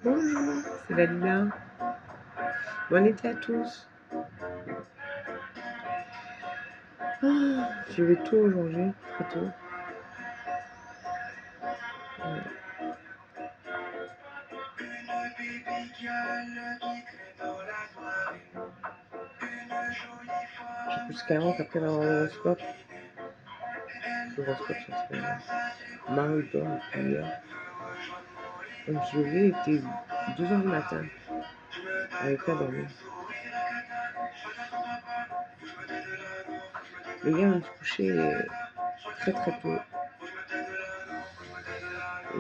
Bonjour, c'est Dalila. Bon été à tous. Je vais tôt aujourd'hui, très tôt. J'ai plus 40 après dans l'horoscope. L'horoscope, ça serait Marie dort depuis hier. Je me suis levée, il était 2 h du matin. Elle n'avait pas dormi. Mais hier, je me suis couchée très très tôt. Et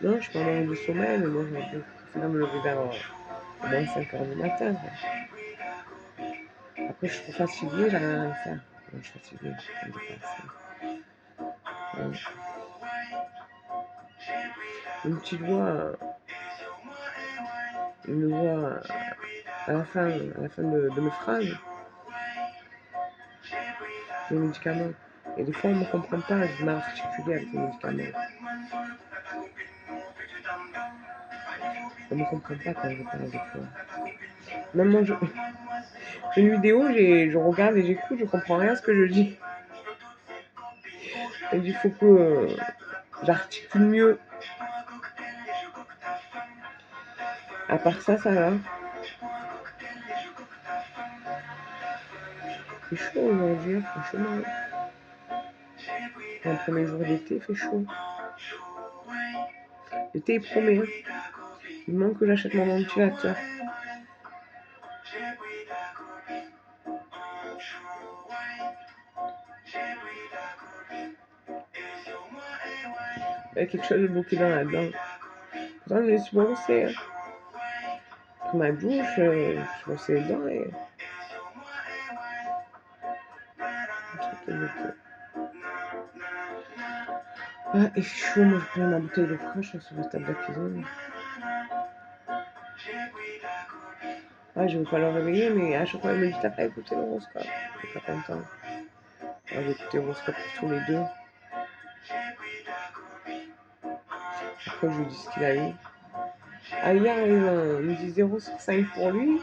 non, je suis pas en manque de sommeil, mais moi, je préfère me lever vers au moins 5 h du matin. Quoi. Après, je suis trop fatiguée, j'arrive à rien faire. Donc, je suis fatiguée, je me dépasse. Une petite voix, une voix à la fin de mes phrases. Les médicaments. Et des fois, on ne me comprend pas, j'ai du mal à articuler avec les médicaments. On ne me comprend pas quand je parle des fois. Même moi, je fais une vidéo, je regarde et j'écoute, je comprends rien à ce que je dis. Et il faut que j'articule mieux. À part ça, ça va. Il fait chaud aujourd'hui, franchement. Pour un premier jour d'été, il fait chaud. L'été, il promet. Il manque que j'achète mon ventilateur. Il y a quelque chose de bloqué dans la dent. Pourtant, je me suis brossée. Hein. Après ma douche, je suis brossée les dents et... Le truc est bloqué. Ah, il fait chaud, moi je prends ma bouteille d'eau fraîche sur la table de la cuisine. Ah, je ne veux pas le réveiller, mais à chaque fois, il me dit t'as pas écouté l'horoscope. Je suis pas content. Alors j'ai écouté l'horoscope pour tous les deux. Après, je lui dis ce qu'il a eu. Ah, hier, il me dit 0 sur 5 pour lui.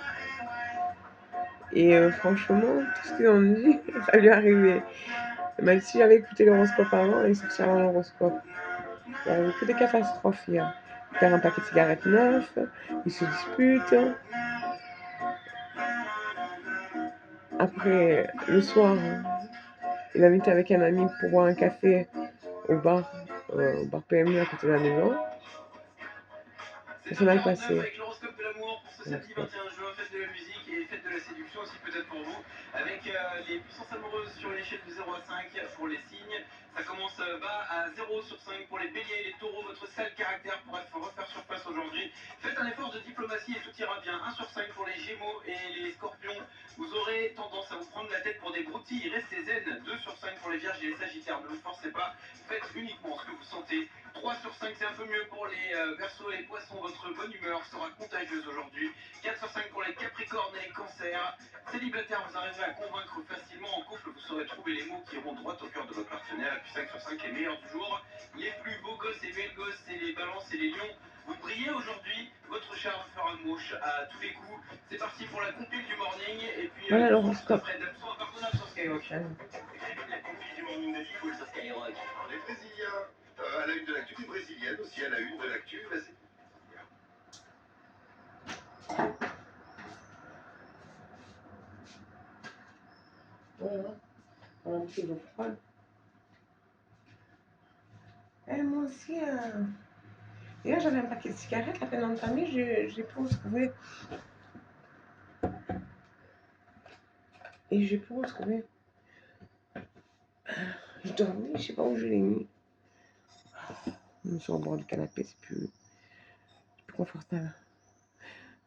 Et franchement, tout ce qu'ils ont dit, ça lui est arrivé. Même si j'avais écouté l'horoscope avant, il sortit avant l'horoscope. Il n'y avait que des catastrophes hier. Il perd un paquet de cigarettes neuf, il se dispute. Après, le soir, il a invité avec un ami pour boire un café au bar PMU à côté de la maison. Ça s'est mal passé. Avec l'horoscope de l'amour pour ce samedi 21 juin, fête de la musique et fête de la séduction aussi peut-être pour vous. Avec les puissances amoureuses sur une échelle de 0 à 5 pour les signes. Ça commence bas à 0 sur 5 pour les béliers et les taureaux. Votre sale caractère pourrait refaire surface aujourd'hui. Faites un effort de diplomatie et tout ira bien. 1 sur 5 pour les gémeaux et les scorpions. Vous aurez tendance à vous prendre la tête pour des broutilles. Restez zen. 2 sur 5 pour les vierges et les sagittaires. Ne vous forcez pas. Faites uniquement ce que vous sentez. 3 sur 5, c'est un peu mieux pour les verseaux et les poissons. Votre bonne humeur sera contagieuse aujourd'hui. 4 sur 5 pour les capricornes et les cancers. Célibataire, vous arriverez à convaincre facilement. En couple, vous saurez trouver les mots qui iront droit au cœur de votre partenaire. Et puis 5 sur 5, les meilleurs du jour. Les plus beaux gosses et belles gosses, c'est les balances et les lions. Vous brillez aujourd'hui. Votre charme fera mouche à tous les coups. C'est parti pour la compile du morning. Et puis, Voilà tout ça, l'horoscope. Fred Damso, impardonnable sur Skyrock. La compile du morning de Nicole sur Skyrock. Les Brésiliens, à la une de l'actu, les Brésiliennes aussi à la une de l'actu. Voilà. On a un petit peu froide. Eh, moi aussi, hier j'avais un paquet de cigarettes, à peine entamé, j'ai pu retrouver. Et j'ai pu retrouver. Je dormais, je sais pas où je l'ai mis. Je me suis au bord du canapé, c'est plus confortable.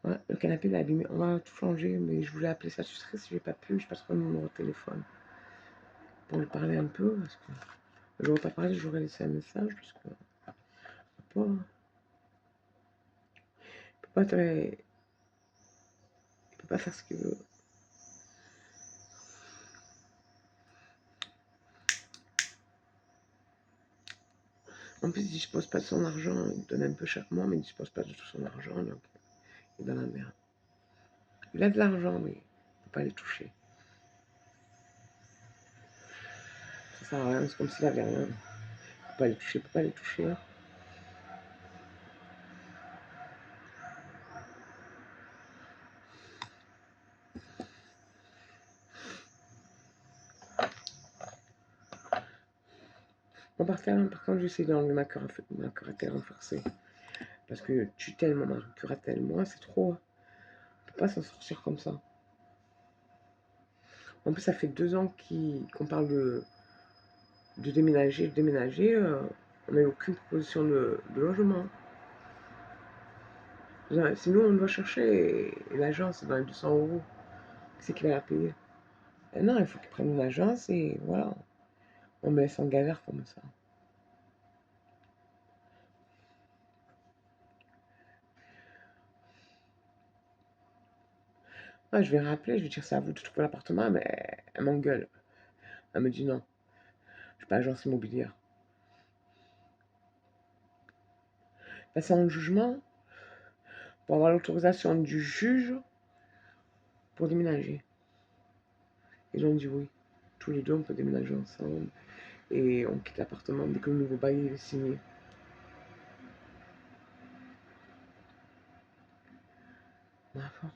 Ouais, le canapé il est abîmé. On va tout changer, mais je voulais appeler ça. Tu sais si j'ai pas pu, je passe pas le numéro de téléphone pour lui parler un peu parce que je n'aurais pas parlé, j'aurais laissé un message parce que il peut pas faire ce qu'il veut. En plus, il dispose pas de son argent. Il donne un peu chaque mois, mais il dispose pas de tout son argent. Donc, il est dans la merde. Il a de l'argent, mais il ne peut pas les toucher. Ça sert à rien. C'est comme s'il avait rien. Il ne peut pas les toucher. Il peut pas les toucher. Hein. Bon, par contre, j'essaie d'enlever ma curatelle renforcée. Parce que tue tellement ma curatelle. Moi, c'est trop. On peut pas s'en sortir comme ça. En plus, ça fait 2 ans qu'on parle de déménager. On n'a eu aucune proposition de logement. Si nous, on doit chercher, et l'agence, c'est dans les 200 euros. Qui c'est qui va la payer? Non, il faut qu'ils prennent une agence et voilà. On me laisse en galère comme ça. Ouais, je vais rappeler, je vais dire c'est à vous de trouver l'appartement, mais elle m'engueule. Elle me dit non, je suis pas agence immobilière. Passer en jugement pour avoir l'autorisation du juge pour déménager. Ils ont dit oui. Tous les deux, on peut déménager ensemble et on quitte l'appartement dès que le nouveau bail est signé. Enfin.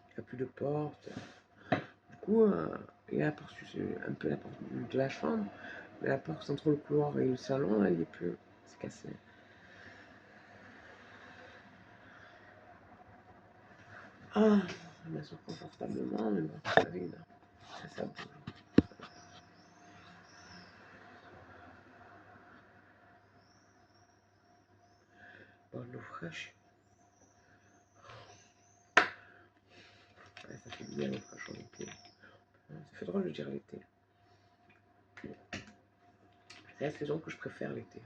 Il n'y a plus de porte. Du coup, il y a la porte, un peu la porte de la chambre, mais la porte entre le couloir et le salon, elle n'y est plus. C'est cassé. Ah, je m'assois confortablement, mais bon, c'est vide. Ça bouge. Bon, l'eau fraîche. Ouais, ça fait bien l'eau fraîche en été. Ça fait drôle de dire l'été. C'est la saison que je préfère l'été.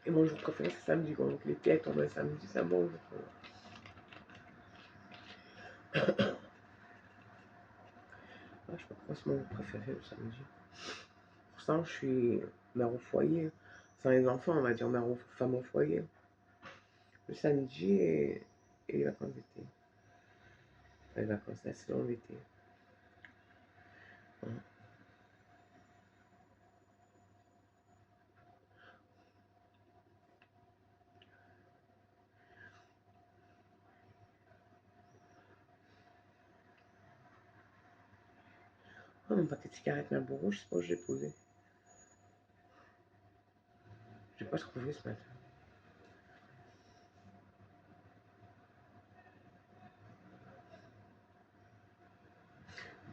Et mon jour préféré, c'est samedi. Donc l'été, elle tombe le samedi, c'est un bon jour pour moi. Ouais, je sais pas pourquoi c'est mon jour préféré le samedi. Pourtant, je suis mère au foyer. Sans les enfants, on va dire femme au foyer. Le samedi et les vacances d'été. Les vacances, la saison d'été. Ouais. Oh, mon paquet de cigarettes Marlboro, je sais pas où je l'ai posé. Je l'ai pas trouvé ce matin.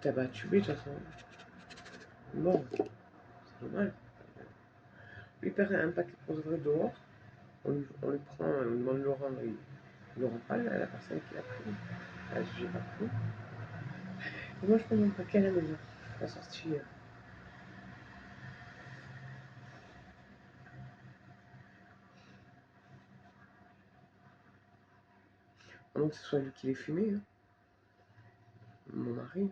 Tabac tubé, de toute façon. Bon, c'est dommage. Lui perd un paquet pour de vrai dehors. On lui prend, on lui demande de le rendre. Il ne rend pas la personne qui l'a pris. Ah, j'ai pas pris. Et moi, je prends mon paquet à la maison. La sortie. À moins que ce soit lui qui l'ait fumé. Hein. Mon mari.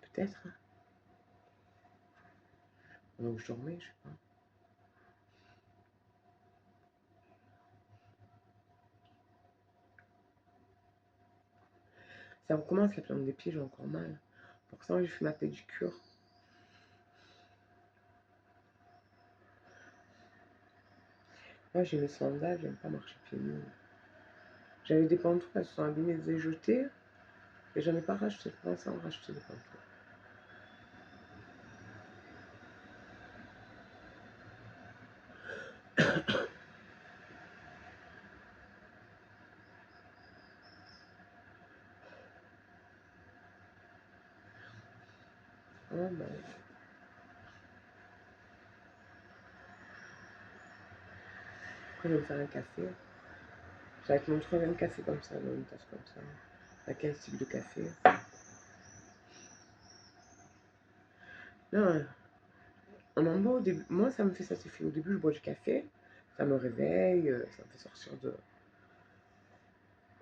Peut-être. Hein. Donc je dormais, je sais pas. Ça recommence la plante des pieds, j'ai encore mal. Pour ça, j'ai fait ma pédicure. Moi, j'ai mes sandales, j'aime pas marcher pieds nus. J'avais des pantoufles, elles se sont abîmées, elles étaient jetées. Et j'en ai pas racheté. Pour l'instant, racheter des pantoufles. Oh, bah. Après, je vais me faire un café. Ça va être mon troisième café comme ça, dans une tasse comme ça. À quel type de café? Non, On en boit au début. Moi, ça me fait cet effet. Au début, je bois du café, ça me réveille, ça me fait sortir de,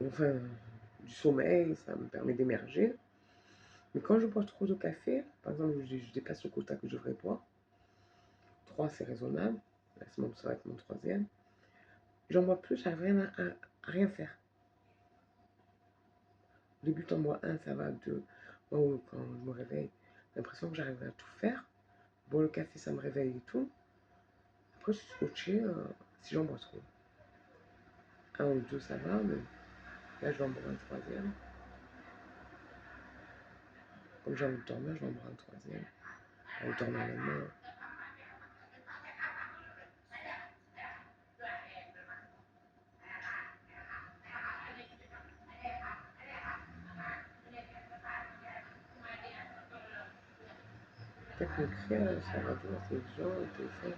enfin, du sommeil, ça me permet d'émerger. Mais quand je bois trop de café, par exemple, je dépasse le quota que je devrais boire, 3 c'est raisonnable, là, ça va être mon troisième, j'en bois plus, j'arrive à rien faire. Au début, t'en bois un, ça va, deux. Moi, quand je me réveille, j'ai l'impression que j'arrive à tout faire. Boire le café, ça me réveille et tout. Après, je suis scotché si j'en bois trop. Un ou deux, ça va, mais là, je vais en boire un troisième. Comme j'ai envie de dormir, je vais en boire un troisième. J'ai envie de dormir maintenant. Peut-être m'écrire sur la radio, la télévision, le téléphone.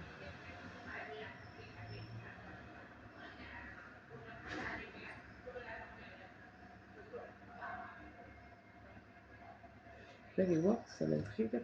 Je vais aller voir, ça m'intrigue.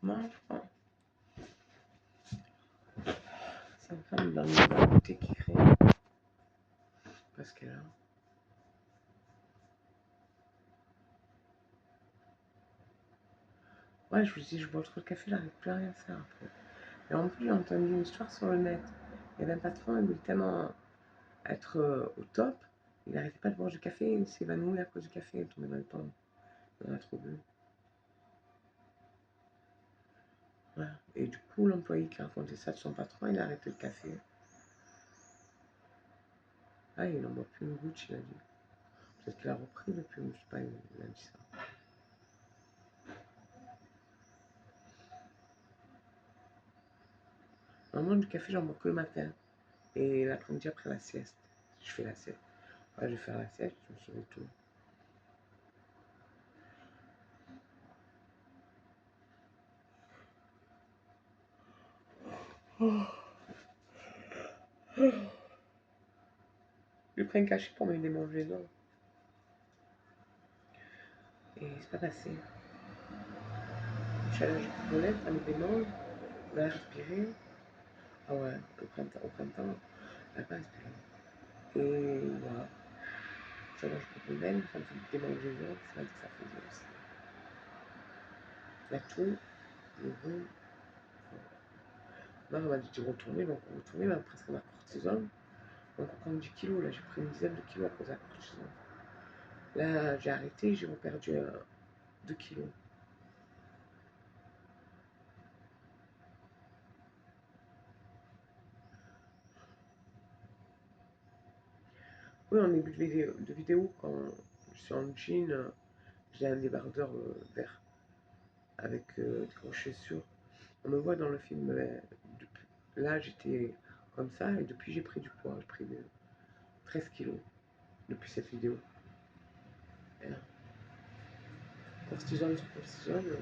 Moi, c'est une femme dans le côté qui crée. Parce que là. Ouais, je vous dis, je bois trop de café, j'arrive plus à rien faire après. Et en plus, j'ai entendu une histoire sur le net. Il y avait un patron, il voulait tellement être au top, il n'arrêtait pas de boire du café, il s'évanouit à cause du café, il tombait dans le temps. Il en a trop bu. Voilà. Et du coup, l'employé qui a raconté ça de son patron, il a arrêté le café. Ah, il n'en boit plus une goutte, il a dit. Peut-être qu'il a repris depuis, je sais pas, il a dit ça. Normalement, du café, j'en bois que le matin. Et l'après-midi, après la sieste. Je fais la sieste. Ouais, je vais faire la sieste, je me suis retourné. Je lui pris un cachet pour m'aider à manger, non. Et c'est pas passé. Je suis allée à la toilette, ça me démange. On a respiré. Ah ouais, au printemps, on n'a pas respiré. Et voilà. Ça mange pour une veine, ça me fait des démangeaisons, ça m'a dit que ça faisait aussi. La toux, le rhume. Là, on m'a dit de retourner, donc on retourner, là, presque ma cortisone. Donc on prend 10 kilos, là, j'ai pris une dizaine de kilos à cause de la cortisone. Là, j'ai arrêté, j'ai reperdu 2 kilos. Oui, en début de vidéo, quand je suis en jean, j'ai un débardeur vert avec des grosses chaussures. On me voit dans le film, là j'étais comme ça et depuis j'ai pris du poids, j'ai pris 13 kilos depuis cette vidéo. Et là, cortisone sur cortisone,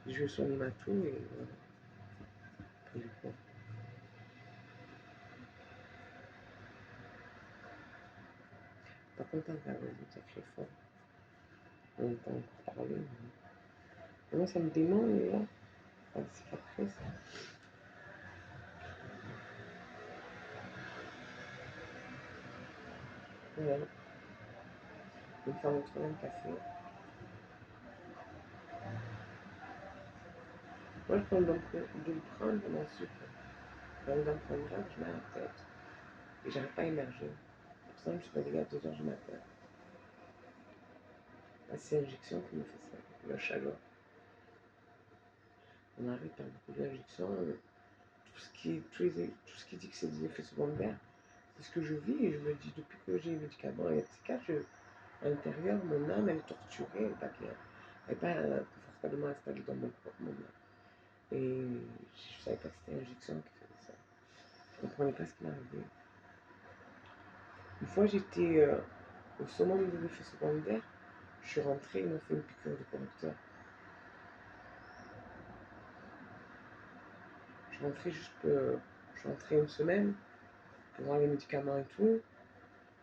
je soigne ma toux et voilà, j'ai pris du poids. Pas contente d'avoir dit très fort. On entend encore parler. Mais moi ça me démange là, la cicatrice. Voilà. Je vais me faire mon troisième café. Moi, je prends de le prendre mon sucre. Quand je prends une grappe, je mets à la tête. Et j'arrive pas à émerger. Pour ça, je me suis réveillée à 2 h du matin. C'est l'injection qui me fait ça, la chaleur. On arrive par beaucoup d'injections. Tout ce qui dit que c'est des effets secondaires, c'est ce que je vis. Et je me dis, depuis que j'ai les médicaments et les psychiatres, à l'intérieur, mon âme, elle est torturée. Elle n'est pas claire. Elle n'est pas confortablement installée dans mon corps, mon âme. Et je savais pas que c'était l'injection qui faisait ça. Je ne comprenais pas ce qui m'arrivait. Une fois, j'étais au summum des effets secondaires. Je suis rentrée, ils m'ont fait une piqûre de correcteur. Je suis rentrée je suis rentrée une semaine pour voir les médicaments et tout.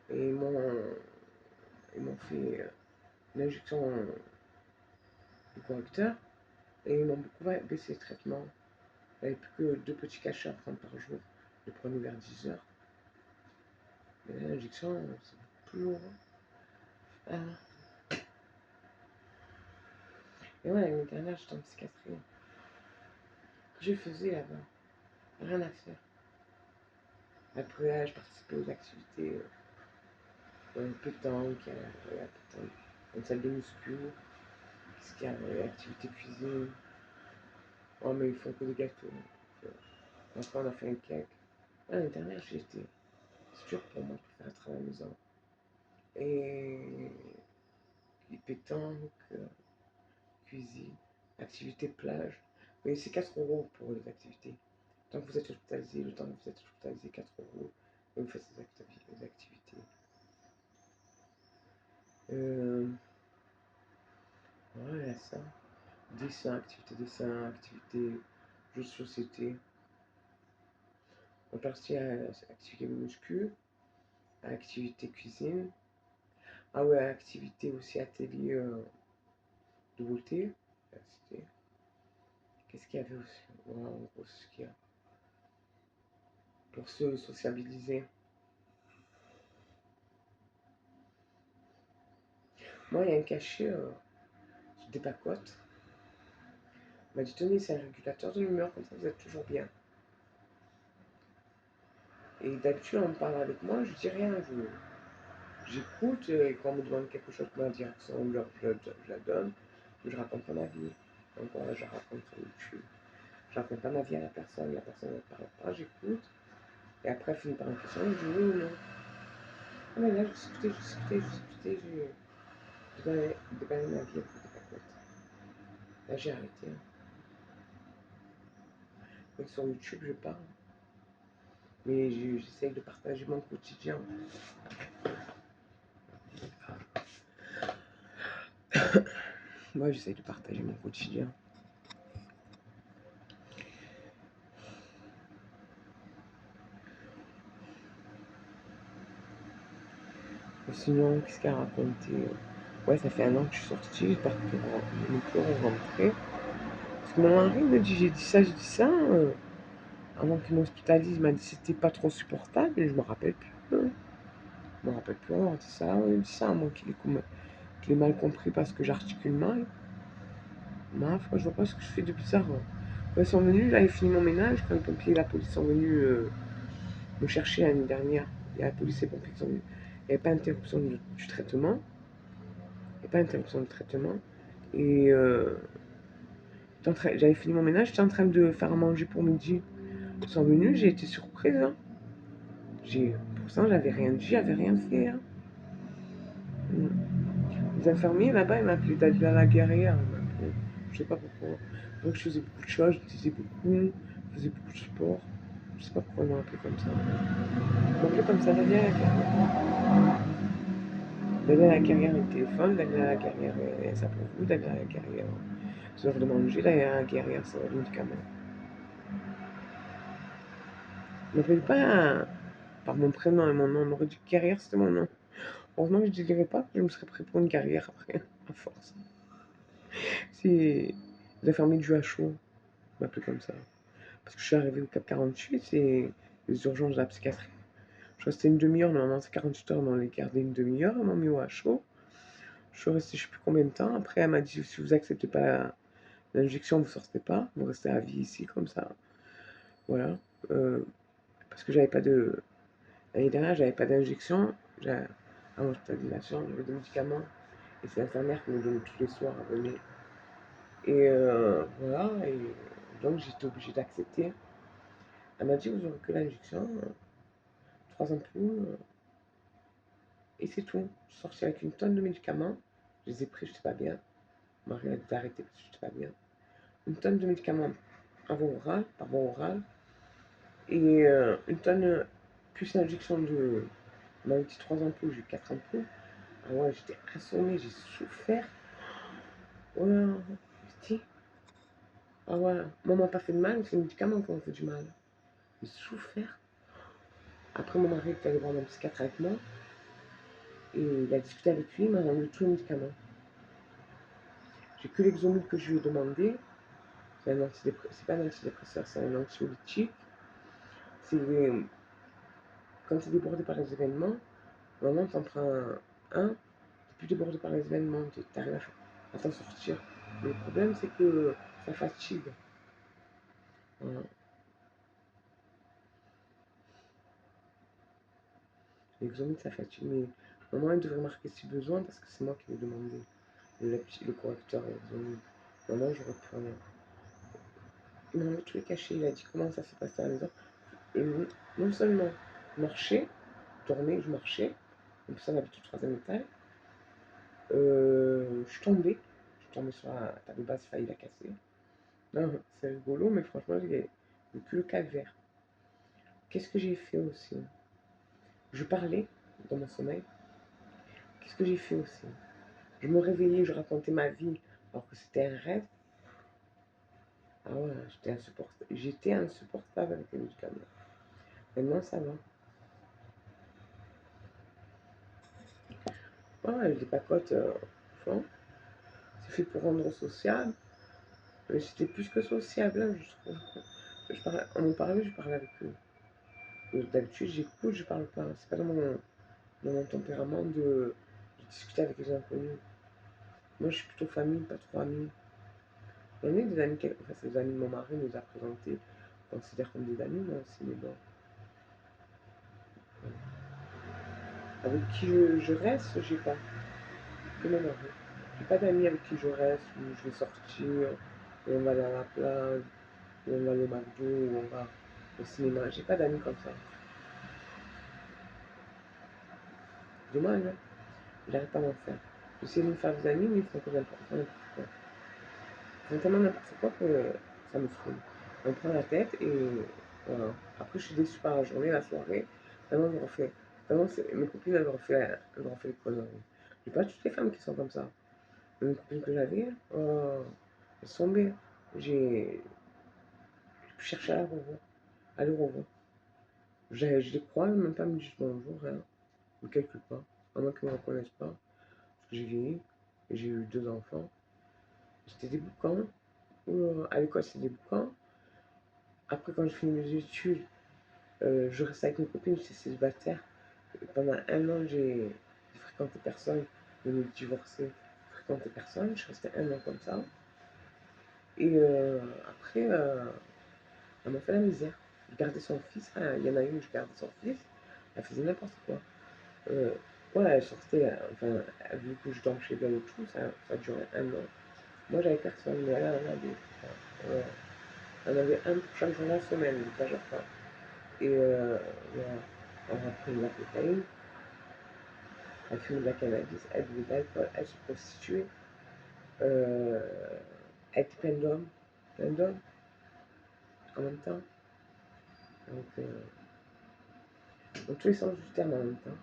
Et ils m'ont fait une injection de correcteur. Et ils m'ont beaucoup baissé le traitement. Il n'y avait plus que 2 petits cachets à prendre par jour. Je les prenais vers 10 h. Mais l'injection, c'est plus lourd. Ah. Et ouais, l'année dernière, j'étais en psychiatrie. Je faisais là-bas. Rien à faire. Après, je participais aux activités pétanque, une salle de muscu, qu'est-ce qu'il y a, activité cuisine. Oh, mais ils font que des gâteaux. Après, on a fait un cake. L'année dernière, c'est dur pour moi de faire être à la maison. Et pétanque, cuisine, activité plage. Mais c'est 4 € pour les activités. Tant que vous êtes hospitalisé, le temps que vous êtes hospitalisé, 4 € et vous faites les activités. Voilà ça. Dessin, activité, jeux de société. On est parti à activité muscu, à activité cuisine. Ah ouais, activité aussi atelier de beauté. Qu'est-ce qu'il y avait aussi? Voilà, en gros, ce qu'il y a. Pour se sociabiliser. Moi, il y a un cachet sur des pacotes. Il m'a dit, tenez, c'est un régulateur de l'humeur, comme ça vous êtes toujours bien. Et d'habitude, on me parle avec moi, je dis rien. J'écoute, et quand on me demande quelque chose pour la direction, je la donne, mais je raconte pas ma vie. Donc voilà, je raconte sur YouTube. Je raconte pas ma vie à la personne ne parle pas, j'écoute. Et après, elle finit par une question, je dis oui ou non. Ah mais là, j'ai déballé ma vie avec des pacotes. Là, j'ai arrêté. Hein. Donc sur YouTube, je parle. Mais j'essaye de partager mon quotidien. Moi, j'essaye de partager mon quotidien. Et sinon, qu'est-ce qu'elle a raconté? Ouais, ça fait 1 an que je suis sortie, j'espère que je ne peux rentrer. Parce que mon mari me dit, j'ai dit ça. Avant qu'il m'hospitalise, il m'a dit que c'était pas trop supportable, et je me rappelle plus. Je me rappelle plus avoir dit ça. Il me dit ça, moi qu'il ait mal compris parce que j'articule mal. Ma foi, je vois pas ce que je fais de bizarre. Quand ils sont venus, là, ils fini mon ménage. Quand les pompiers et la police sont venus me chercher l'année dernière, il y a la police et les pompiers qui sont venus. Il n'y avait pas d'interruption du traitement. Il n'y a pas d'interruption de traitement. Et j'avais fini mon ménage, j'étais en train de faire à manger pour midi. Ils sont venus, j'ai été surprise. Hein. Pourtant, j'avais rien dit, j'avais rien fait. Hein. Les infirmiers là-bas, ils m'appelaient Dalila la guerrière. Je sais pas pourquoi. Donc je faisais beaucoup de choses, je disais beaucoup, je faisais beaucoup de sport. Je sais pas pourquoi ils m'ont appelé comme ça. Ils m'ont appelé comme ça, Dalila la guerrière. Dalila la guerrière, le téléphone, Dalila la guerrière, ça pour vous, Dalila la guerrière. C'est l'heure de manger, Dalila la guerrière, c'est le médicament. Ils m'appellent pas par mon prénom et mon nom. On aurait dit guerrière, c'était mon nom. Heureusement que je ne dirais pas que je me serais pris pour une guerrière après, à force. C'est les infirmiers du HO m'appelaient comme ça. Parce que je suis arrivée au Cap 48, c'est les urgences de la psychiatrie. Je restais une demi-heure, normalement c'est 48 heures, on les gardé une demi-heure, elle m'a mis au HO. Je suis restée je sais plus combien de temps. Après, elle m'a dit si vous acceptez pas l'injection, vous sortez pas, vous restez à vie ici, comme ça. Voilà. Parce que j'avais pas de. L'année dernière, j'avais pas d'injection. À hospitalisation, j'avais des médicaments. Et c'est l'infirmière qui me donnait tous les soirs à venir. Et voilà, et donc j'étais obligée d'accepter. Elle m'a dit vous aurez que l'injection, 3 ampoules, et c'est tout. Je suis sortie avec une tonne de médicaments. Je les ai pris, je n'étais pas bien. Marie a dû arrêter parce que je n'étais pas bien. Une tonne de médicaments par voie orale, et une tonne plus l'injection de. On m'avait dit 3 ampoules, j'ai eu 4 ampoules. Ah ouais, j'étais assommée, j'ai souffert. Ouais, j'étais. Ah ouais, moi, on m'a pas fait de mal, c'est les médicaments qui m'ont fait du mal. J'ai souffert. Après, mon mari est allé voir mon psychiatre avec moi. Et il a discuté avec lui, il m'a enlevé tous les médicaments. J'ai que l'exomil que je lui ai demandé. C'est pas un antidépresseur, c'est un anxiolytique. C'est quand tu es débordé par les événements, normalement t'en prends un, t'es plus débordé par les événements, t'arrives à t'en sortir. Mais le problème c'est que ça fatigue. Voilà. L'exomil ça fatigue, mais normalement il devrait marquer si besoin parce que c'est moi qui l'ai demandé. Le correcteur l'exomil. Normalement j'aurais pu rien. Il m'a enlevé tous les cachets, il a dit comment ça s'est passé à la maison. Et non seulement marcher, tourner, je marchais, donc ça on habite au 3e étage, je suis tombée sur la table basse, failli la casser. Non, c'est rigolo, mais franchement, j'ai vécu le calvaire. Qu'est-ce que j'ai fait aussi? Je parlais dans mon sommeil. Qu'est-ce que j'ai fait aussi? Je me réveillais, je racontais ma vie alors que c'était un rêve. Ah ouais, j'étais insupportable avec les médicaments. Maintenant, ça va. Ouais, les pacotes, franchement, c'est fait pour rendre social. Mais c'était plus que sociable, hein, je trouve. On m'en parlait, je parlais avec eux. D'habitude, j'écoute, je parle pas. C'est pas dans mon tempérament de discuter avec les inconnus. Moi, je suis plutôt famille, pas trop amis. J'en ai des amis, enfin, c'est les amis de mon mari nous a présentés. On considère comme des amis, moi aussi, mais bon. Avec qui je reste, j'ai pas. Que mon mari. J'ai pas d'amis avec qui je reste, où je vais sortir, où on va aller à la plage, où on va aller au McDo, où on va au cinéma. J'ai pas d'amis comme ça. Dommage, hein. J'arrive pas à m'en faire. J'essaie de me faire des amis, mais ils font que n'importe quoi. Ils font tellement n'importe quoi que ça me saoule. On prend la tête et voilà. Après, je suis déçue par la journée, la soirée. Tellement je refais. Mes copines, elles refait des conneries. J'ai pas toutes les femmes qui sont comme ça. Mes copines que j'avais, elles sont bien. J'ai cherché à les revoir. Je les crois, même pas me disent bonjour, rien. Ou quelque part. À moins qu'ils me reconnaissent pas. Parce que j'ai vieilli. Et j'ai eu 2 enfants. C'était dégoûtant. À l'école, c'était dégoûtant. Après, quand j'ai fini mes études, je restais avec mes copines, j'étais célibataire. Et pendant un an, j'ai fréquenté personne. Je me divorcé, fréquenté personne. Je restais un an comme ça. Et après, elle m'a fait la misère. Je gardais son fils. Hein, il y en a une, je gardais son fils. Elle faisait n'importe quoi. Ouais, elle sortait, enfin, vu que je dormais chez elle et tout, ça durait un an. Moi, j'avais personne, mais elle en avait. Ouais. Elle en avait un pour chaque jour de la semaine, ne t'exagère pas. Et voilà, on a pris de la cocaïne. Elle fumait de la cannabis, elle buvait de l'alcool, elle se prostituait. Elle était plein d'hommes en même temps. Donc, dans tous les sens du terme en même temps.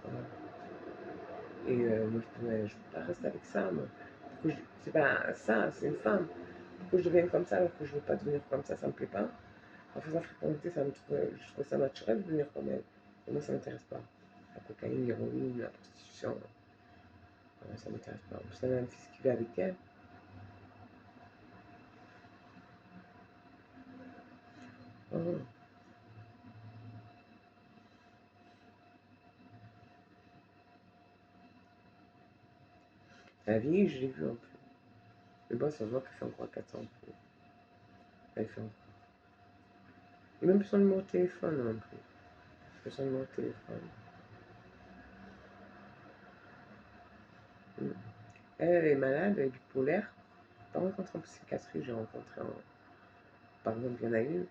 Voilà. Et moi, je peux pas rester avec ça, moi. C'est pas ça, c'est une femme. Pourquoi je devienne comme ça alors que je veux pas devenir comme ça me plaît pas. En faisant fréquenter, je trouve ça naturel de devenir comme elle. Et moi, ça m'intéresse pas. La cocaïne, l'héroïne, la prostitution, ça m'intéresse pas. En plus, elle a un fils qui vit avec elle. Oh. La vieille, je l'ai vue un peu. Mais bon, ça se voit qu'elle fait encore 4 ans. Elle fait encore. Et même plus son numéro de téléphone non plus. Plus son numéro de téléphone. Mm. Elle est malade, elle est bipolaire. Pas rencontré en psychiatrie, j'ai rencontré en. Par exemple, il y en a une,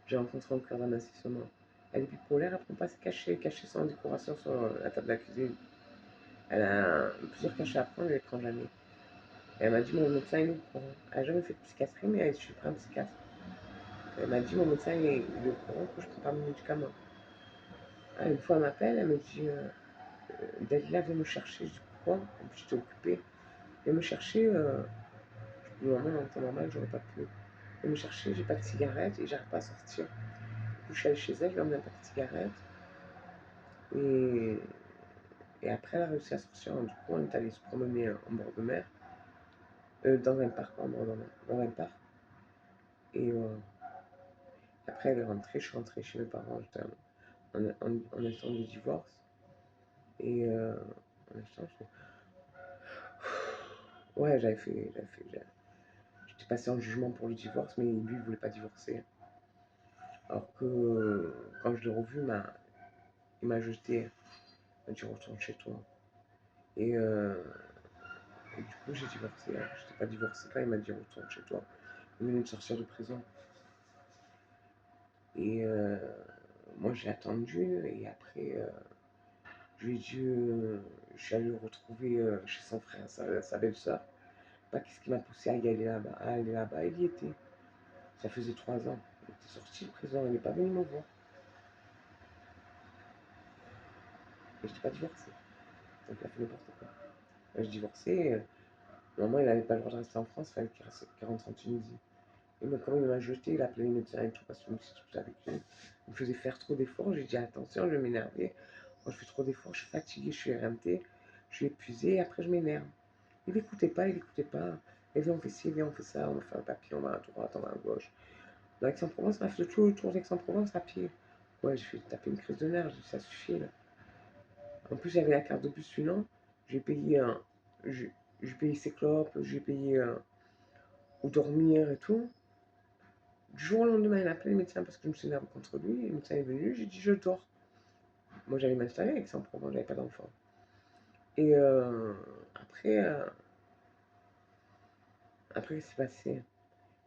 j'ai rencontré en cure d'amincissement. Elle est bipolaire, elle prend pas ses cachets, cachets sont en décoration sur la table de la cuisine. Elle a plusieurs cachets à prendre, elle les prend jamais. Et elle m'a dit, mon médecin il est au courant. Elle n'a jamais fait de psychiatrie, mais je suis pas un psychiatre. Elle m'a dit, mon médecin il est au courant que je prends pas mes médicaments. Ah, une fois, elle m'appelle, elle me dit, Dalila, viens me chercher. Je dis, pourquoi? Et puis, j'étais occupée. Viens me chercher. Je dis, maman, en temps normal, j'aurais pas pu. Viens me chercher, j'ai pas de cigarette et j'arrive pas à sortir. Du coup, je suis allée chez elle, je lui ai emmené un paquet de cigarettes. Et, et après, elle a réussi à sortir. Du coup, on est allé se promener en bord de mer. Dans un parc, en bord de mer. Dans un parc. Et après, elle est rentrée, je suis rentrée chez mes parents. J'étais en instant de divorce. Et en instant, ouais, j'étais passé en jugement pour le divorce, mais lui, il voulait pas divorcer. Alors que quand je l'ai revu, il m'a jeté. Il m'a dit retourne chez toi. Et, et du coup, j'ai divorcé. Je n'étais pas divorcé là, il m'a dit retourne chez toi. Il venait de sortir de prison. Et moi, j'ai attendu. Et après, je lui ai dit, je suis allé le retrouver chez son frère, sa belle-sœur. Pas qu'est-ce qui m'a poussé à y aller là-bas. À aller là-bas, il y était. Ça faisait 3 ans. Il était sorti de prison, il n'est pas venu me voir. Et je n'étais pas divorcé. Donc il a fait n'importe quoi. Quand je divorçais, maman, il n'avait pas le droit de rester en France, il fallait qu'il rentre en Tunisie. Et mais quand il m'a jeté, il a appelé les médecins et tout, parce que je me suis disputé avec lui. Il me faisait faire trop d'efforts, j'ai dit attention, je vais m'énerver. Quand je fais trop d'efforts, je suis fatiguée, je suis éreinté, je suis épuisée, et après je m'énerve. Il n'écoutait pas, il n'écoutait pas. Et viens, on fait ci, viens, on fait ça, on va faire un papier, on va à droite, on va à gauche. Dans Aix-en-Provence, on a fait tout le tour d'Aix-en-Provence à pied. Ouais, j'ai fait taper une crise de nerfs, j'ai dit ça suffit là. En plus, j'avais la carte de bus suivant, j'ai payé un. J'ai payé ses clopes, j'ai payé où dormir et tout. Du jour au lendemain, il a appelé le médecin parce que je me suis énervée contre lui. Le médecin est venu, j'ai dit je dors. Moi, j'allais m'installer avec Aix-en-Provence, j'avais pas d'enfant. Et après, qu'est-ce qui s'est passé?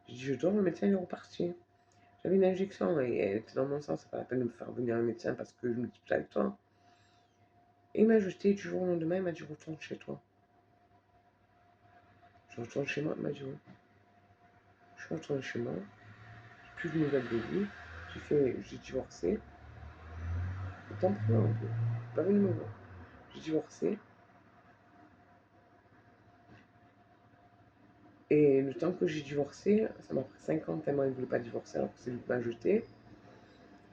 J'ai dit je dors, le médecin il est reparti. J'avais une injection et elle était dans mon sens, c'est pas la peine de me faire venir un médecin parce que je me dispute avec toi. Et il m'a jeté du jour au lendemain, il m'a dit retourne chez toi. Je retourne chez moi, il m'a dit oui. Je suis retourné chez moi, plus de nouvelles de lui. J'ai divorcé. Tant pis, un peu. Pas venu me voir. J'ai divorcé. Et le temps que j'ai divorcé, ça m'a pris 5 ans tellement il ne voulait pas divorcer alors que c'est lui qui m'a jeté.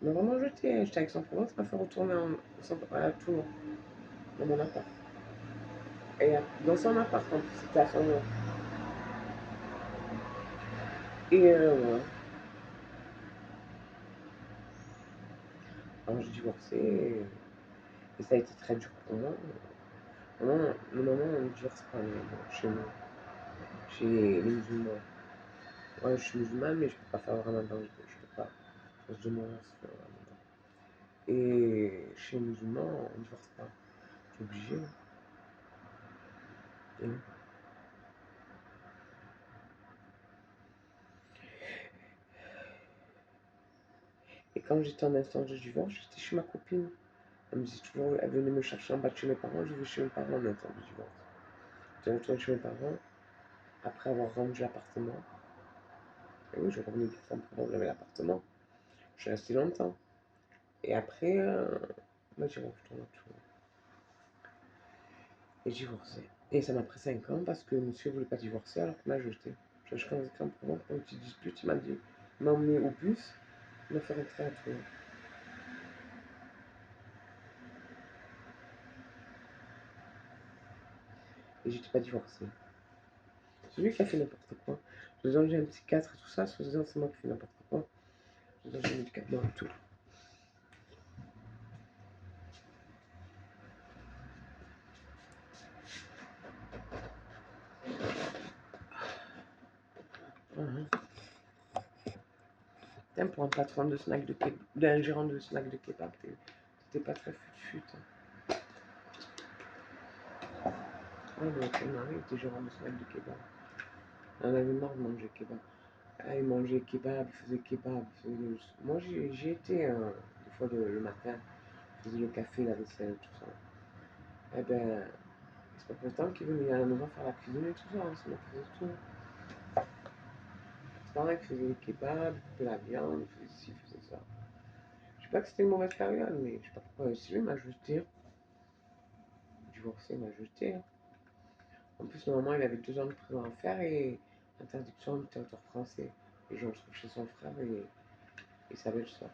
Il m'a vraiment jeté. J'étais avec son provence, il m'a fait retourner à Toulon, dans mon appart. Et dans son appart en plus, c'était à son nom. Et voilà. Alors j'ai divorcé et ça a été très dur pour moi. Le moment où on ne divorce pas chez nous, chez les musulmans. Ouais, je suis musulmane, mais je peux pas faire le ramadan, je peux pas. Je pose 2 mois à se faire le ramadan. Et chez les musulmans, on ne divorce pas. C'est obligé. Et, et quand j'étais en instance de divorce, j'étais chez ma copine. Elle me dit toujours, elle venait me chercher en bas de chez mes parents, je vais chez mes parents en attendant le divorce. Je retourne chez mes parents, après avoir rendu l'appartement. Et oui, je revenais du temps pour rendre l'appartement. Je suis resté longtemps. Et après, moi j'ai retourné tout. Et divorcé. Et ça m'a pris 5 ans parce que monsieur ne voulait pas divorcer alors qu'il m'a jeté. Je suis resté en pour une petite dispute, il m'a emmené au bus, il m'a fait rentrer à tout. Et j'étais pas divorcée. C'est lui qui a fait n'importe quoi. Je disant j'ai un psychiatre et tout ça, se disant c'est moi qui fais n'importe quoi. Je disant j'ai un médicament et tout. Putain, pour un patron de snack de kebab, d'un gérant de snack de kebab, t'étais pas très fut-fut. Ouais, mais ton mari était gérant de snack de kebab. On avait marre de manger kebab. Ah, il mangeait kebab, il faisait kebab. Moi, j'ai été des fois le matin, je faisais le café, la vaisselle, tout ça. Eh ben, c'est pas pour autant qu'il venait à la maison faire la cuisine et tout ça, hein, c'est moi qui faisais tout. C'est pareil, il faisait les kebabs, il coupait la viande, il faisait ci, il faisait ça. Je sais pas que c'était une mauvaise période, mais je sais pas pourquoi. Si lui m'a jeté, divorcé, il m'a jeté. En plus, normalement, il avait 2 ans de prison à faire et interdiction du territoire français. Et je me retrouve chez son frère et sa belle-sœur.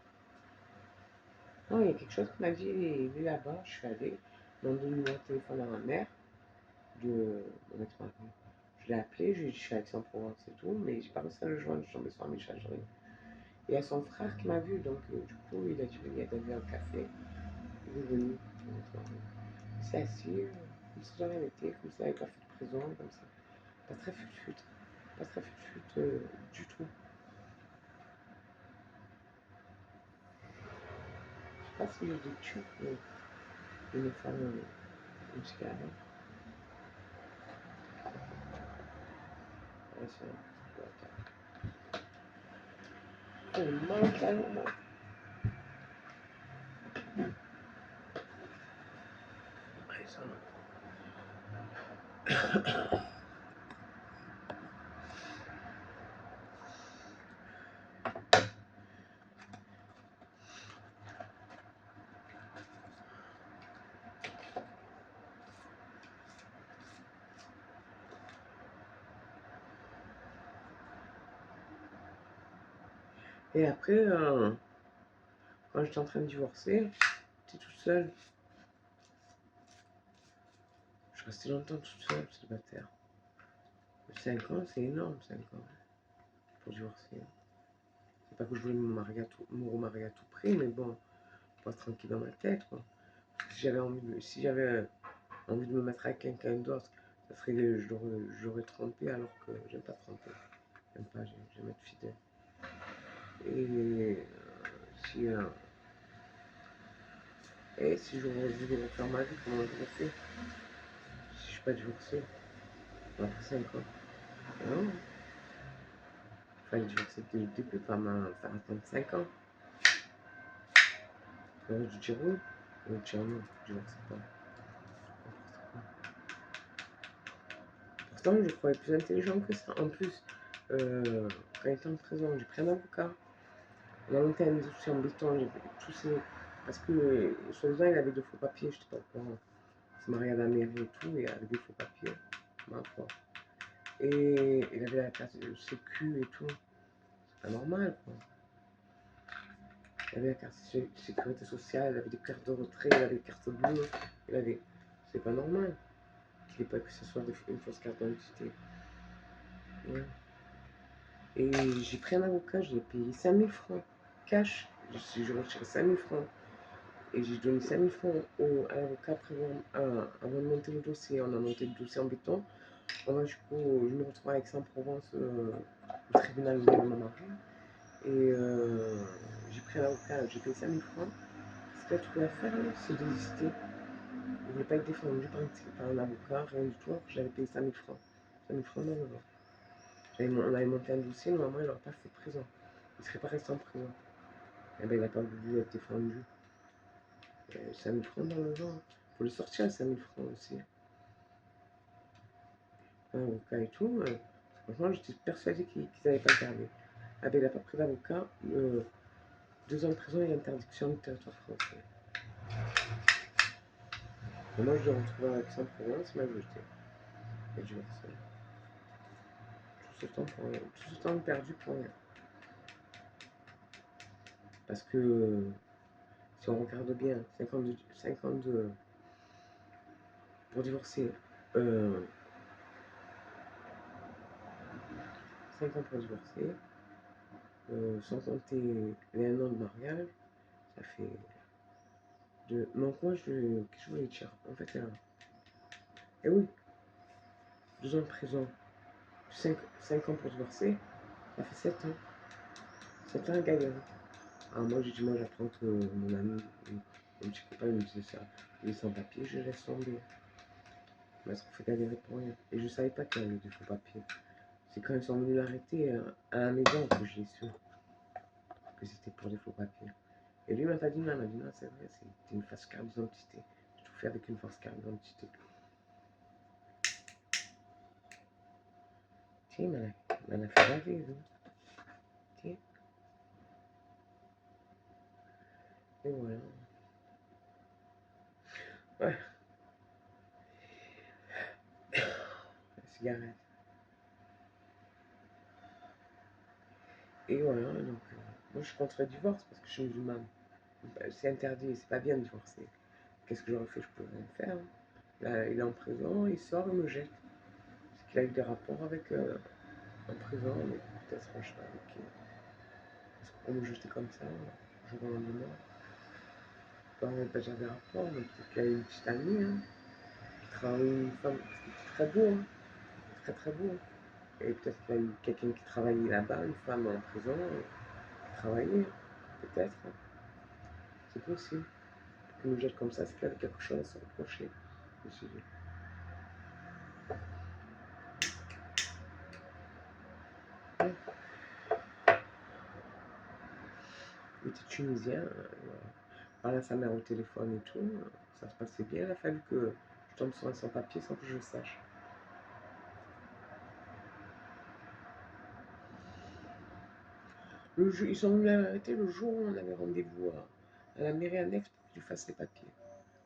Non, il y a quelque chose qui m'a dit, il est là-bas, je suis allée, ils m'ont donné le numéro de téléphone à ma mère de mon ex-mari. Je l'ai appelé, je lui ai dit je suis à Aix-en-Provence et tout, mais j'ai pas réussi à le joindre, je suis tombée sur la messagerie. Et il y a son frère qui m'a vu, donc du coup, il a dit venir, il a vu un café, il est venu, mon ex-mari. Il s'est assis, comme si de rien n'était, comme s'il n'avait pas fait de prison, comme ça. Pas très fut-fut, pas très fut-fut du tout. Je sais pas si j'ai des tubes, mais une femme, une cigarette. Ouais, c'est un peu mange là, moi. Ouais, ça. Et après, quand j'étais en train de divorcer, j'étais toute seule. Je restais longtemps toute seule, célibataire. 5 ans, c'est énorme, 5 ans, pour divorcer. C'est pas que je voulais me remarier à tout prix, mais bon, pour être tranquille dans ma tête, quoi. Si j'avais envie de me mettre avec quelqu'un d'autre, ça serait que j'aurais trompé alors que j'aime pas tromper. J'aime pas, j'aime être fidèle. Et si, si je voulais refaire ma vie, comment je le fais? Si je suis pas divorcé, après 5 ans. Non, il fallait divorcer dès le début, pas faire attendre 5 ans. J'aurais dû dire oui, j'aurais dû dire non, je divorce pas. Pourtant, je croyais plus intelligent que ça. En plus, quand il était en prison, j'ai pris un avocat. On a monté un dossier en béton, j'ai fait tous ces. Parce que, soi-disant, il avait de faux papiers, je sais pas quoi. Il s'est marié à la mairie et tout, et avec des faux papiers. Ma foi. Et il avait la carte de sécu et tout. C'est pas normal, quoi. Il avait la carte de sécurité sociale, il avait des cartes de retrait, il avait des cartes bleues. Il avait. C'est pas normal qu'il ait pas que ce soit une fausse carte d'identité. Ouais. Et j'ai pris un avocat, j'ai payé 5000 francs cash. J'ai retiré 5000 francs. Et j'ai donné 5000 francs à l'avocat avant de monter le dossier. On a monté le dossier en béton. On va jusqu'au. Je me retrouve à Aix-en-Provence, au tribunal où il y avait mon mari. Et j'ai pris un avocat, j'ai payé 5000 francs. Ce qu'il a trouvé à faire, c'est de désister. Il ne voulait pas être défendu par un avocat, rien du tout, alors que j'avais payé 5000 francs. 5000 francs, non, non, non. On avait monté un dossier, normalement, il n'aurait pas fait de prison. Il ne serait pas resté en prison. Eh ben, il n'a pas voulu être défendu. 5 000 francs dans le genre. Faut le sortir à 5 000 francs aussi. Un avocat et tout. Franchement, j'étais persuadée qu'ils n'avaient pas gardé. Ah ben, il n'a pas pris d'avocat. 2 ans de prison et interdiction du territoire français. Et moi, je l'ai retrouvé avec Aix-en-Provence, il m'a jeté. Et divorcé. Tout ce temps pour rien. Tout ce temps perdu pour rien. Parce que si on regarde bien, 52 pour divorcer, 5 ans pour divorcer, sans compter les 1 an de mariage, ça fait de. Donc moi, qu'est-ce que je voulais dire? En fait, là. Eh oui, 2 ans de prison, 5 ans pour divorcer, ça fait 7 ans. 7 ans à galérer. Alors moi, j'ai dit, moi, j'apprends que mon ami, mon petit copain, il me disait ça. Il est sans papier, je laisse tomber. Parce qu'on fait galérer pour rien. Et je savais pas qu'il y avait des faux papiers. C'est quand ils sont venus l'arrêter à la maison que je l'ai su. Que c'était pour des faux papiers. Et lui m'a pas dit non, il m'a dit non, c'est vrai, c'est une fausse carte d'identité. J'ai tout fait avec une fausse carte d'identité. Tiens, il m'en a fait baver, lui. Tiens. Et voilà. Ouais. La cigarette. Et voilà, donc moi je suis contre le divorce parce que je suis musulmane. C'est interdit, c'est pas bien de divorcer. Qu'est-ce que j'aurais fait? Je pouvais rien faire. Là, il est en prison, il sort, il me jette. Parce qu'il a eu des rapports avec en prison, mais peut-être franchement avec qui. Parce qu'on me jetait comme ça, jour au lendemain. Pas pas dire des rapports, mais peut-être qu'il a une petite amie, hein, qui travaille une femme, parce qu'il était très beau, hein, très très beau. Et peut-être qu'il y a eu quelqu'un qui travaillait là-bas, une femme en prison, qui travaillait, peut-être. Hein. C'est possible. Qu'il me jette comme ça, c'est qu'il avait quelque chose à se reprocher. Je me suis dit. Ouais. Il était tunisien, voilà. Parlait à sa mère au téléphone et tout, ça se passait bien. Il a fallu que je tombe sur un sans-papier sans que je le sache. Ils sont venus l'arrêter le jour où on avait rendez-vous à la mairie annexe pour que je fasse les papiers.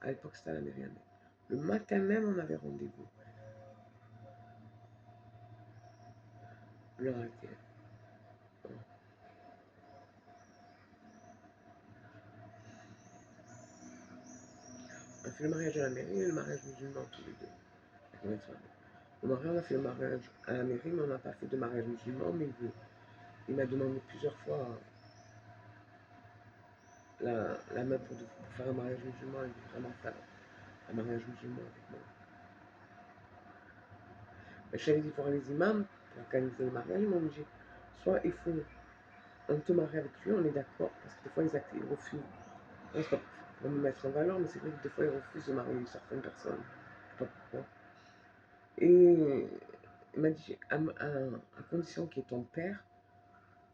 À l'époque, c'était à la mairie annexe. Le matin même, on avait rendez-vous. Je l'ai arrêté. On a fait le mariage à la mairie et le mariage musulman tous les deux. Le mariage, on a fait le mariage à la mairie, mais on n'a pas fait de mariage musulman. Mais il m'a demandé plusieurs fois la main pour faire un mariage musulman. Il veut vraiment faire un mariage musulman avec moi. Je suis allée voir les imams pour organiser le mariage. Ils m'ont dit soit il faut, on te marie avec lui, on est d'accord, parce que des fois ils refusent. C'est pas pour me mettre en valeur, mais c'est vrai que des fois ils refusent de marier certaines personnes. Je sais pas pourquoi. Et il m'a dit à condition qu'il y ait ton père,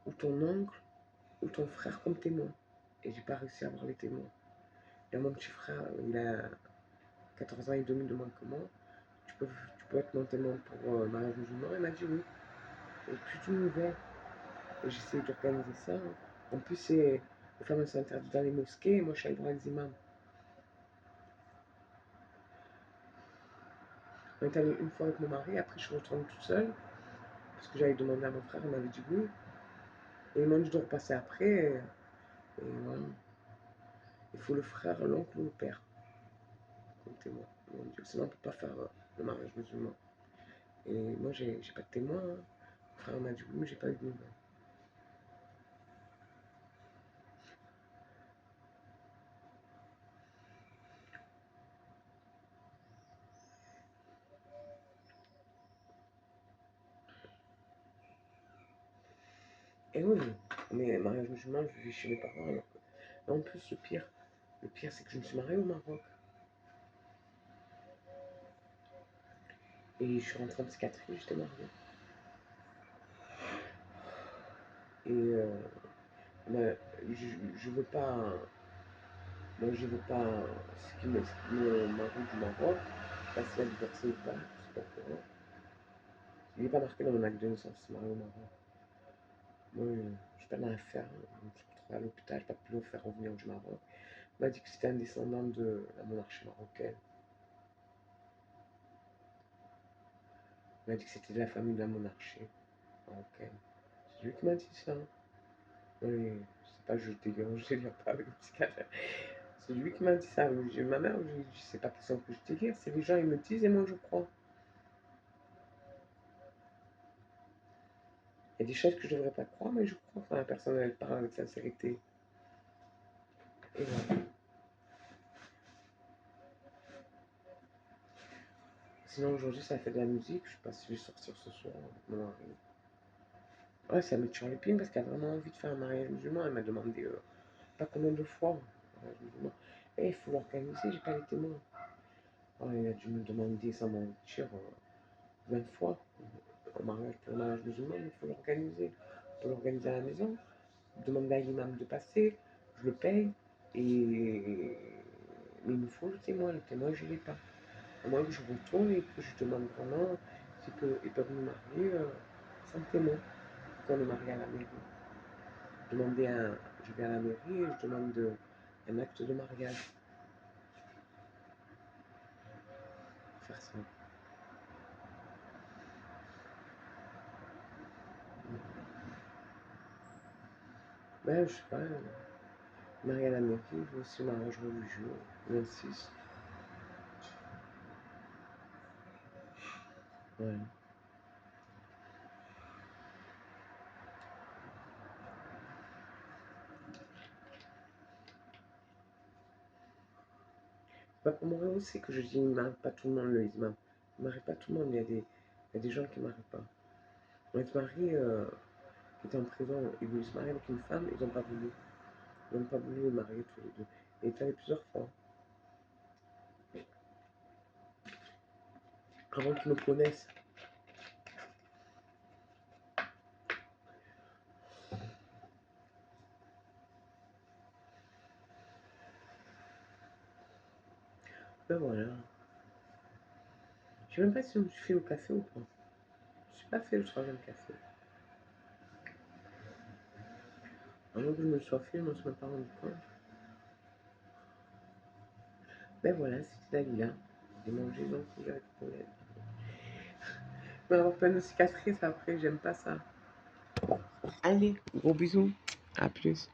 ou ton oncle, ou ton frère comme témoin. Et j'ai pas réussi à avoir les témoins. Et mon petit frère, il a 14 ans et demi de moins que moi. Tu peux être mon témoin pour mariage musulman. Il m'a dit oui. Et plus de nouvelles. Et j'essaie d'organiser ça. En plus, les femmes sont interdites dans les mosquées. Et moi, je suis allée voir les imams. On est allé une fois avec mon mari. Après, je suis retournée toute seule. Parce que j'avais demandé à mon frère. Il m'avait dit oui. Et ils m'ont dit de repasser après. Et voilà. Il faut le frère, l'oncle ou le père. Comme témoin. Ils m'ont dit, sinon, on ne peut pas faire le mariage musulman. Et moi, j'ai pas de témoin. Hein. Mon frère m'a dit oui, mais j'ai pas eu de nouvelles. Et oui, mais mariage musulman, je vis chez mes parents. Alors que... En plus, le pire, c'est que je me suis mariée au Maroc. Et je suis rentrée en psychiatrie, j'étais mariée. Et je veux pas. Moi, je ne veux pas ce qui me marie du Maroc, pas s'il a divorcé ou pas, je sais pas pourquoi. Il n'est pas marqué dans mon acte de naissance, c'est marié au Maroc. Moi, je n'ai pas rien à faire. Je me suis retrouvée à l'hôpital, je n'ai pas pu le faire revenir du Maroc. On m'a dit que c'était un descendant de la monarchie marocaine. On m'a dit que c'était de la famille de la monarchie marocaine. C'est lui qui m'a dit ça. Oui, c'est pas je délire, je délire pas avec le psychiatre. C'est lui qui m'a dit ça. Ma mère, je lui ai dit, c'est pas question que je délire, c'est les gens, ils me disent et moi je crois. Il y a des choses que je devrais pas croire, mais je crois. Enfin, la personne, elle parle avec sincérité. Et voilà. Sinon, aujourd'hui, ça fait de la musique. Je sais pas si je vais sortir ce soir avec mon mari. Ouais, ça me tire les pines parce qu'elle a vraiment envie de faire un mariage musulman. Elle m'a demandé pas combien de fois un mariage musulman. Et il faut l'organiser, j'ai pas les témoins. Oh, il a dû me demander sans mentir 20 fois un mariage pour un mariage musulman, mais il faut l'organiser. On peut l'organiser à la maison. Demander à l'imam de passer, je le paye. Et mais il me faut le témoin. Le témoin, je ne l'ai pas. À moins que je retourne et que je demande vraiment s'ils peuvent me marier sans témoin. Qu'on est marié à la mairie. Je vais à la mairie et je demande un acte de mariage. Faire ça. Ben, je sais pas. Marié à la mairie, je veux aussi le mariage religieux. J'insiste. Ouais. Bah, pour moi aussi que je dis il ne marie pas tout le monde, le imam. Il ne marie pas tout le monde, il y a des gens qui ne marient pas. Mon ex-mari, qui était en prison, il voulait se marier avec une femme, ils n'ont pas voulu. Ils n'ont pas voulu le marier tous les deux. Et il est allé plusieurs fois. Avant qu'ils me connaissent. Ben voilà. Je ne sais même pas si je me suis fait au café ou pas. Je suis pas fait le troisième café. Avant que je me le sois fait, je ne me suis même pas rendu compte. Ben voilà, c'était Dalila. J'ai mangé donc avec Paulette. Je vais avoir plein de cicatrices après, j'aime pas ça. Allez, gros bisous. À plus.